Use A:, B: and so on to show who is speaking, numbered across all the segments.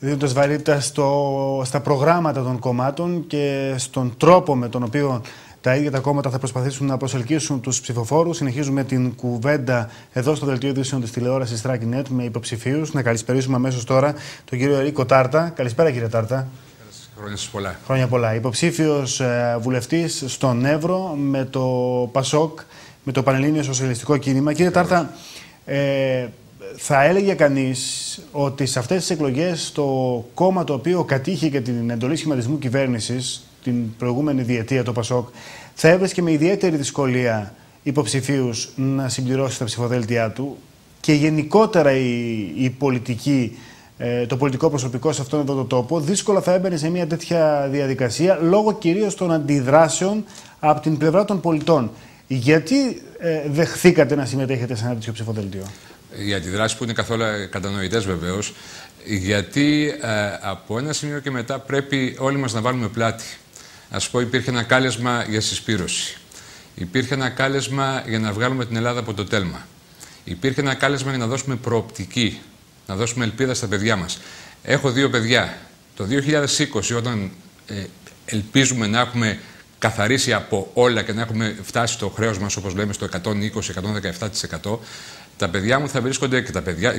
A: δίνοντας βαρύτητα στα προγράμματα των κομμάτων και στον τρόπο με τον οποίο τα ίδια τα κόμματα θα προσπαθήσουν να προσελκύσουν τους ψηφοφόρους. Συνεχίζουμε την κουβέντα εδώ στο δελτίο ειδήσεων της τηλεόρασης TRACKNET με υποψηφίους. Να καλησπερίσουμε αμέσως τώρα τον κύριο Ερίκο Τάρτα. Καλησπέρα, κύριε Τάρτα.
B: Χρόνια σας πολλά.
A: Χρόνια πολλά. Υποψήφιος βουλευτής στον Εύρο με το ΠΑΣΟΚ, με το Πανελλήνιο Σοσιαλιστικό Κίνημα. Κύριε Τάρτα, θα έλεγε κανείς ότι σε αυτές τις εκλογές το κόμμα το οποίο κατήχε και την εντολή σχηματισμού κυβέρνησης την προηγούμενη διετία, το ΠΑΣΟΚ, θα έβρισκε με ιδιαίτερη δυσκολία υποψηφίους να συμπληρώσει τα ψηφοδέλτια του και γενικότερα η πολιτική, το πολιτικό προσωπικό σε αυτόν εδώ το τόπο δύσκολα θα έμπαινε σε μια τέτοια διαδικασία λόγω κυρίως των αντιδράσεων από την πλευρά των πολιτών. Γιατί δεχθήκατε να συμμετέχετε σε ένα τέτοιο ψηφοδέλτιο?
B: Οι αντιδράσεις που είναι καθόλου κατανοητές βεβαίως, γιατί από ένα σημείο και μετά πρέπει όλοι μας να βάλουμε πλάτη. Ας πω, υπήρχε ένα κάλεσμα για συσπήρωση. Υπήρχε ένα κάλεσμα για να βγάλουμε την Ελλάδα από το τέλμα. Υπήρχε ένα κάλεσμα για να δώσουμε προοπτική, να δώσουμε ελπίδα στα παιδιά μας. Έχω δύο παιδιά. Το 2020, όταν ελπίζουμε να έχουμε καθαρίσει από όλα και να έχουμε φτάσει στο χρέος μας, όπως λέμε, στο 120-117%, τα παιδιά μου θα βρίσκονται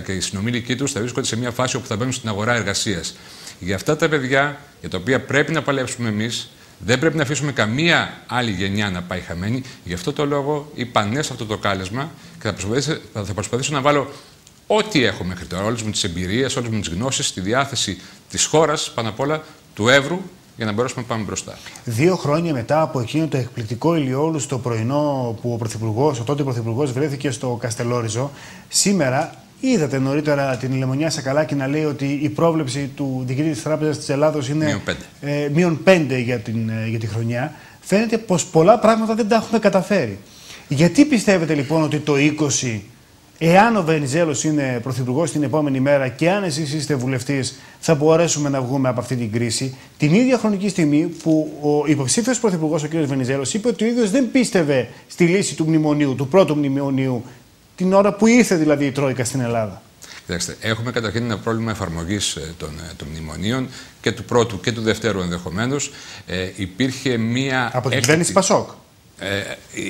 B: και οι συνομήλικοί τους θα βρίσκονται σε μια φάση όπου θα μπαίνουν στην αγορά εργασίας. Για αυτά τα παιδιά, για τα οποία πρέπει να παλέψουμε εμείς, δεν πρέπει να αφήσουμε καμία άλλη γενιά να πάει χαμένη. Γι' αυτό το λόγο είπα ναι σε αυτό το κάλεσμα και θα προσπαθήσω να βάλω ό,τι έχω μέχρι τώρα, όλες μου τις εμπειρίες, όλες μου τις γνώσεις, στη διάθεση της χώρας, πάνω απ' όλα του Εύρου, για να μπορέσουμε να πάμε μπροστά.
A: 2 χρόνια μετά από εκείνο το εκπληκτικό ηλιόλου στο πρωινό που ο τότε Πρωθυπουργός βρέθηκε στο Καστελόριζο, σήμερα είδατε νωρίτερα την Λεμονιά Σακαλάκη να λέει ότι η πρόβλεψη του διοικητή της Τράπεζας της Ελλάδος είναι -5 για τη χρονιά. Φαίνεται πως πολλά πράγματα δεν τα έχουμε καταφέρει. Γιατί πιστεύετε λοιπόν ότι το 20, εάν ο Βενιζέλος είναι πρωθυπουργός την επόμενη μέρα και αν εσείς είστε βουλευτής, θα μπορέσουμε να βγούμε από αυτή την κρίση, την ίδια χρονική στιγμή που ο υποψήφιος πρωθυπουργός, ο κ. Βενιζέλος, είπε ότι ο ίδιος δεν πίστευε στη λύση του μνημονίου, του πρώτου μνημονίου, την ώρα που ήρθε δηλαδή η Τρόικα στην Ελλάδα?
B: Κοιτάξτε, έχουμε καταρχήν ένα πρόβλημα εφαρμογής των μνημονίων και του πρώτου και του δευτέρου ενδεχομένως. Υπήρχε μία.
A: Από την κυβέρνηση ΠΑΣΟΚ.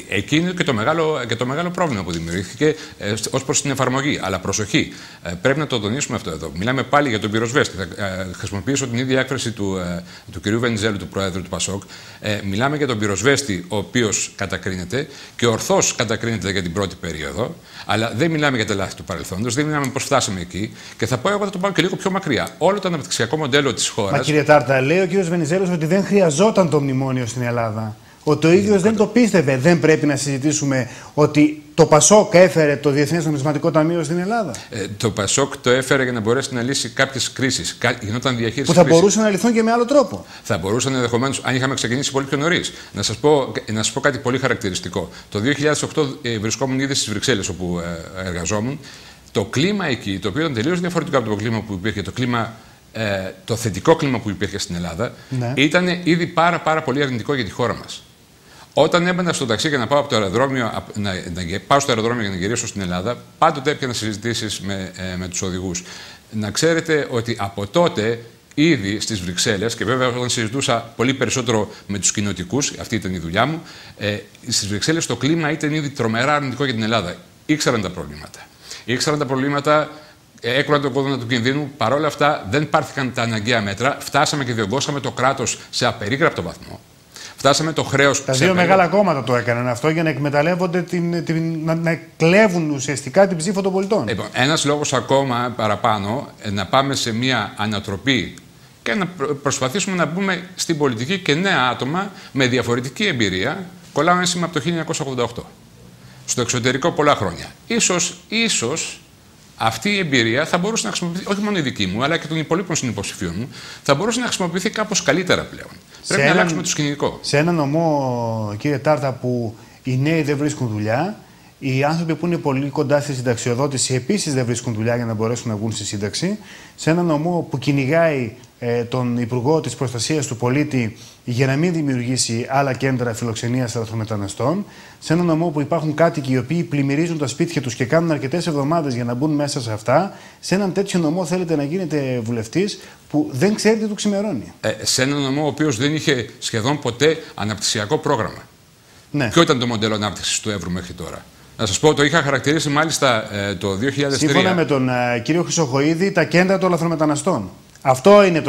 B: Εκείνο και το μεγάλο πρόβλημα που δημιουργήθηκε ως προς την εφαρμογή. Αλλά προσοχή, πρέπει να το τονίσουμε αυτό εδώ. Μιλάμε πάλι για τον πυροσβέστη. Θα χρησιμοποιήσω την ίδια έκφραση του κ. Βενιζέλου, του Πρόεδρου του ΠΑΣΟΚ. Μιλάμε για τον πυροσβέστη, ο οποίος κατακρίνεται και ορθώς κατακρίνεται για την πρώτη περίοδο. Αλλά δεν μιλάμε για τα λάθη του παρελθόντος, δεν μιλάμε πώς φτάσαμε εκεί. Και θα πω εγώ, θα το πάω και λίγο πιο μακριά. Όλο το αναπτυξιακό μοντέλο της χώρας.
A: Μα κύριε Τάρτα, λέει ο κ. Βενιζέλος ότι δεν χρειαζόταν το μνημόνιο στην Ελλάδα. Ότι ο ίδιος δεν το πίστευε. Δεν πρέπει να συζητήσουμε ότι το ΠΑΣΟΚ έφερε το Διεθνές Νομισματικό Ταμείο στην Ελλάδα?
B: Το ΠΑΣΟΚ το έφερε για να μπορέσει να λύσει κάποιες κρίσεις. Γινόταν διαχείριση
A: που θα μπορούσαν να λυθούν και με άλλο τρόπο.
B: Θα μπορούσαν ενδεχομένως, αν είχαμε ξεκινήσει πολύ πιο νωρίς. Να σας πω κάτι πολύ χαρακτηριστικό. Το 2008 βρισκόμουν ήδη στις Βρυξέλλες, όπου εργαζόμουν. Το κλίμα εκεί, το οποίο ήταν τελείως διαφορετικό από το κλίμα που υπήρχε, το θετικό κλίμα που υπήρχε στην Ελλάδα, ναι, ήταν ήδη πάρα πολύ αρνητικό για τη χώρα μας. Όταν έμπαινα στο ταξί για να πάω από το αεροδρόμιο, πάω στο αεροδρόμιο για να γυρίσω στην Ελλάδα, πάντοτε έπιανα συζητήσεις με τους οδηγούς. Να ξέρετε ότι από τότε ήδη στις Βρυξέλλες, και βέβαια όταν συζητούσα πολύ περισσότερο με τους κοινοτικούς, αυτή ήταν η δουλειά μου, στις Βρυξέλλες το κλίμα ήταν ήδη τρομερά αρνητικό για την Ελλάδα. Ήξεραν τα προβλήματα. Έκρουαν τον κόδωνα του κινδύνου. Παρ' όλα αυτά δεν πάρθηκαν τα αναγκαία μέτρα. Φτάσαμε και διωγγώσαμε το κράτος σε απερίγραπτο βαθμό. Φτάσαμε το χρέος.
A: Τα δύο μεγάλα κόμματα το έκαναν αυτό για να εκμεταλλεύονται, να κλέβουν ουσιαστικά την ψήφο των πολιτών.
B: Λοιπόν, ένας λόγος ακόμα παραπάνω να πάμε σε μια ανατροπή και να προσπαθήσουμε να μπούμε στην πολιτική και νέα άτομα με διαφορετική εμπειρία. Κολλάω ένσημα από το 1988. Στο εξωτερικό πολλά χρόνια. Ίσως αυτή η εμπειρία θα μπορούσε να χρησιμοποιηθεί, όχι μόνο η δική μου, αλλά και των υπολείπων συνυποψηφίων μου, θα μπορούσε να χρησιμοποιηθεί κάπως καλύτερα πλέον. Πρέπει να αλλάξουμε το σκηνικό.
A: Σε ένα νομό, κύριε Τάρτα, που οι νέοι δεν βρίσκουν δουλειά, οι άνθρωποι που είναι πολύ κοντά στη συνταξιοδότηση επίσης δεν βρίσκουν δουλειά για να μπορέσουν να βγουν στη σύνταξη. Σε ένα νομό που κυνηγάει τον Υπουργό της Προστασίας του Πολίτη για να μην δημιουργήσει άλλα κέντρα φιλοξενίας λαθρομεταναστών, σε έναν νομό που υπάρχουν κάτοικοι οι οποίοι πλημμυρίζουν τα σπίτια τους και κάνουν αρκετές εβδομάδες για να μπουν μέσα σε αυτά, σε έναν τέτοιο νομό θέλετε να γίνετε βουλευτής που δεν ξέρετε τι του ξημερώνει. Σε
B: έναν νομό ο οποίος δεν είχε σχεδόν ποτέ αναπτυξιακό πρόγραμμα. Ναι. Ποιο ήταν το μοντέλο ανάπτυξης του Εύρου μέχρι τώρα? Να σας πω, το είχα χαρακτηρίσει μάλιστα το 2003.
A: Σύμφωνα με τον κύριο Χρυσοχοΐδη, τα κέντρα των λαθρομεταναστών. Αυτό είναι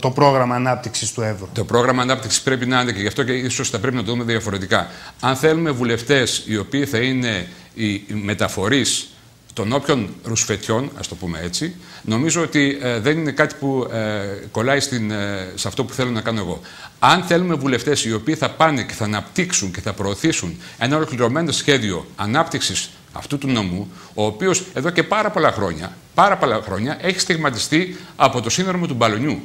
A: το πρόγραμμα ανάπτυξης του Εύρου.
B: Το πρόγραμμα ανάπτυξης πρέπει να είναι, και γι' αυτό και ίσως θα πρέπει να το δούμε διαφορετικά. Αν θέλουμε βουλευτές οι οποίοι θα είναι οι μεταφορείς των όποιων ρουσφετιών, ας το πούμε έτσι, νομίζω ότι δεν είναι κάτι που κολλάει σε αυτό που θέλω να κάνω εγώ. Αν θέλουμε βουλευτές οι οποίοι θα πάνε και θα αναπτύξουν και θα προωθήσουν ένα ολοκληρωμένο σχέδιο ανάπτυξης αυτού του νομού, ο οποίος εδώ και πάρα πολλά χρόνια έχει στιγματιστεί από το σύνδρομο του μπαλονιού.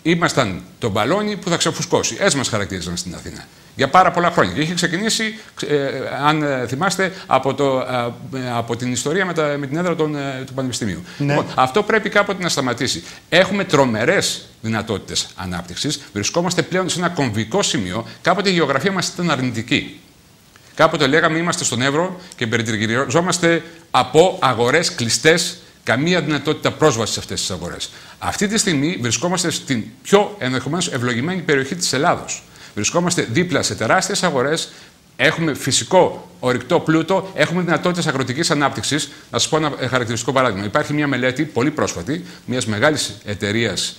B: Ήμασταν το μπαλόνι που θα ξεφουσκώσει. Έτσι μας χαρακτήριζαν στην Αθήνα. Για πάρα πολλά χρόνια. Και είχε ξεκινήσει, αν θυμάστε, από την ιστορία με την έδρα του Πανεπιστημίου. Ναι. Λοιπόν, αυτό πρέπει κάποτε να σταματήσει. Έχουμε τρομερές δυνατότητες ανάπτυξης. Βρισκόμαστε πλέον σε ένα κομβικό σημείο. Κάποτε η γεωγραφία μας ήταν αρνητική. Κάποτε λέγαμε είμαστε στον Εύρο και περιτριγυριζόμαστε από αγορές κλειστές, καμία δυνατότητα πρόσβασης σε αυτές τις αγορές. Αυτή τη στιγμή βρισκόμαστε στην πιο ενδεχομένως ευλογημένη περιοχή της Ελλάδος. Βρισκόμαστε δίπλα σε τεράστιες αγορές, έχουμε φυσικό ορυκτό πλούτο, έχουμε δυνατότητες αγροτικής ανάπτυξης. Να σας πω ένα χαρακτηριστικό παράδειγμα. Υπάρχει μια μελέτη πολύ πρόσφατη μιας μεγάλης εταιρείας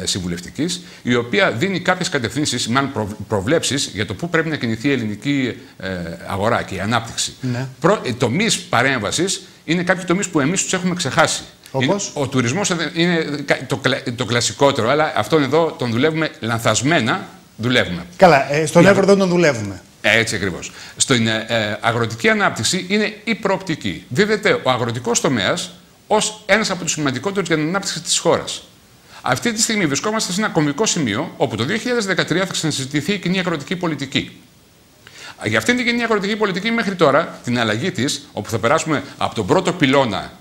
B: συμβουλευτικής, η οποία δίνει κάποιες κατευθύνσεις, μάλλον προβλέψεις για το πού πρέπει να κινηθεί η ελληνική αγορά και η ανάπτυξη. Ναι. Τομείς παρέμβασης είναι κάποιοι τομείς που εμείς τους έχουμε ξεχάσει. Ο τουρισμός είναι το κλασικότερο, αλλά αυτόν εδώ τον δουλεύουμε λανθασμένα.
A: Καλά, στον Εύρο δεν τον δουλεύουμε.
B: Έτσι ακριβώς. Στην αγροτική ανάπτυξη είναι η προοπτική. Δίδεται ο αγροτικός τομέας ως ένας από τους σημαντικότερους για την ανάπτυξη της χώρας. Αυτή τη στιγμή βρισκόμαστε σε ένα κομβικό σημείο όπου το 2013 θα ξανασυζητηθεί η κοινή αγροτική πολιτική. Για αυτήν την κοινή αγροτική πολιτική μέχρι τώρα, την αλλαγή της, όπου θα περάσουμε από τον πρώτο πυλώνα,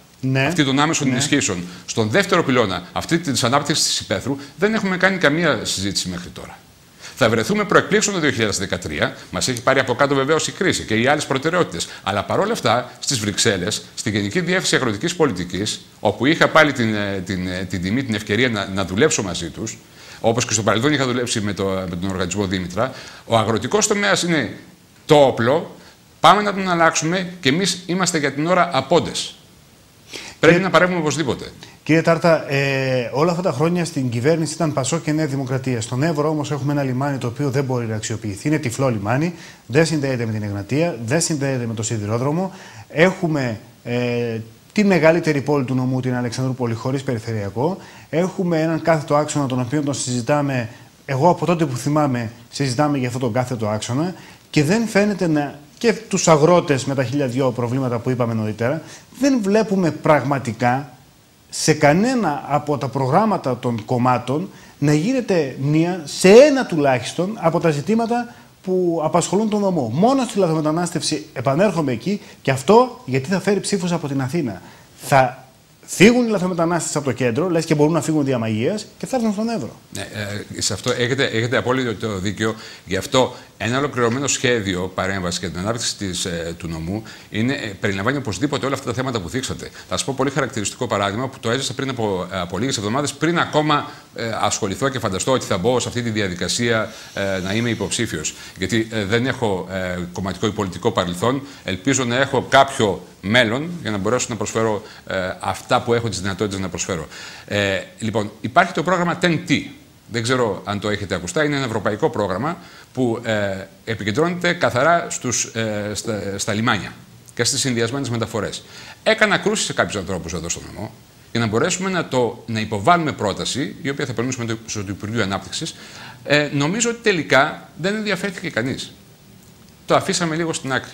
B: αυτή των άμεσων ενισχύσεων, στον δεύτερο πυλώνα, αυτή της ανάπτυξης της υπαίθρου, δεν έχουμε κάνει καμία συζήτηση μέχρι τώρα. Θα βρεθούμε προεκπλήξεων το 2013. Μας έχει πάρει από κάτω βεβαίως η κρίση και οι άλλες προτεραιότητες. Αλλά παρόλα αυτά, στις Βρυξέλλες, στη Γενική Διεύθυνση Αγροτικής Πολιτικής, όπου είχα πάλι την τιμή, την ευκαιρία να δουλέψω μαζί τους, όπως και στο παρελθόν είχα δουλέψει με τον οργανισμό Δήμητρα, ο αγροτικός τομέας είναι το όπλο. Πάμε να τον αλλάξουμε και εμείς είμαστε για την ώρα απόντες. Πρέπει να παρέμβουμε οπωσδήποτε.
A: Κύριε Τάρτα, όλα αυτά τα χρόνια στην κυβέρνηση ήταν Πασόκ και Νέα Δημοκρατία. Στον Εύρο όμως έχουμε ένα λιμάνι το οποίο δεν μπορεί να αξιοποιηθεί. Είναι τυφλό λιμάνι, δεν συνδέεται με την Εγνατία, δεν συνδέεται με το σιδηρόδρομο. Έχουμε τη μεγαλύτερη πόλη του νομού, την Αλεξανδρούπολη, χωρίς περιφερειακό. Έχουμε έναν κάθετο άξονα, τον οποίο τον συζητάμε. Εγώ από τότε που θυμάμαι, συζητάμε για αυτόν τον κάθετο άξονα και δεν φαίνεται να. Και τους αγρότες με τα 1002 προβλήματα που είπαμε νωρίτερα, δεν βλέπουμε πραγματικά σε κανένα από τα προγράμματα των κομμάτων να γίνεται μία σε ένα τουλάχιστον από τα ζητήματα που απασχολούν τον νομό. Μόνο στη λαθρομετανάστευση επανέρχομαι εκεί και αυτό γιατί θα φέρει ψήφους από την Αθήνα. Θα φύγουν οι λαθρομετανάστες από το κέντρο, λες και μπορούν να φύγουν δια μαγείας και θα έρθουν στον Εύρο.
B: Σε αυτό έχετε απόλυτο δίκιο. Γι' αυτό ένα ολοκληρωμένο σχέδιο παρέμβαση για την ανάπτυξη του νομού περιλαμβάνει οπωσδήποτε όλα αυτά τα θέματα που θίξατε. Θα σας πω πολύ χαρακτηριστικό παράδειγμα που το έζησα πριν από λίγες εβδομάδες, πριν ακόμα ασχοληθώ και φανταστώ ότι θα μπω σε αυτή τη διαδικασία να είμαι υποψήφιος. Γιατί δεν έχω κομματικό ή πολιτικό παρελθόν. Ελπίζω να έχω κάποιο μέλλον για να μπορέσω να προσφέρω αυτά που έχω τις δυνατότητες να προσφέρω. Λοιπόν, υπάρχει το πρόγραμμα TEN-T. Δεν ξέρω αν το έχετε ακουστά. Είναι ένα ευρωπαϊκό πρόγραμμα που επικεντρώνεται καθαρά στα λιμάνια και στις συνδυασμένες μεταφορές. Έκανα κρούση σε κάποιους ανθρώπους εδώ στον νομό για να μπορέσουμε να υποβάλουμε πρόταση, η οποία θα περνήσουμε στο Υπουργείο Ανάπτυξης. Νομίζω ότι τελικά δεν ενδιαφέρθηκε κανείς. Το αφήσαμε λίγο στην άκρη.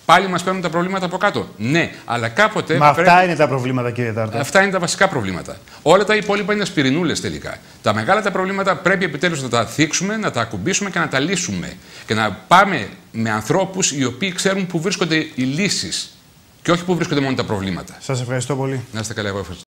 B: Πάλι μας παίρνουν τα προβλήματα από κάτω. Ναι, αλλά κάποτε.
A: Μα αυτά είναι τα προβλήματα, κύριε Τάρτα.
B: Αυτά είναι τα βασικά προβλήματα. Όλα τα υπόλοιπα είναι ασπιρινούλες τελικά. Τα μεγάλα τα προβλήματα πρέπει επιτέλους να τα θίξουμε, να τα ακουμπήσουμε και να τα λύσουμε. Και να πάμε με ανθρώπους οι οποίοι ξέρουν πού βρίσκονται οι λύσεις και όχι πού βρίσκονται μόνο τα προβλήματα.
A: Σας ευχαριστώ πολύ.
B: Να είστε καλά, εγώ ευχαριστώ.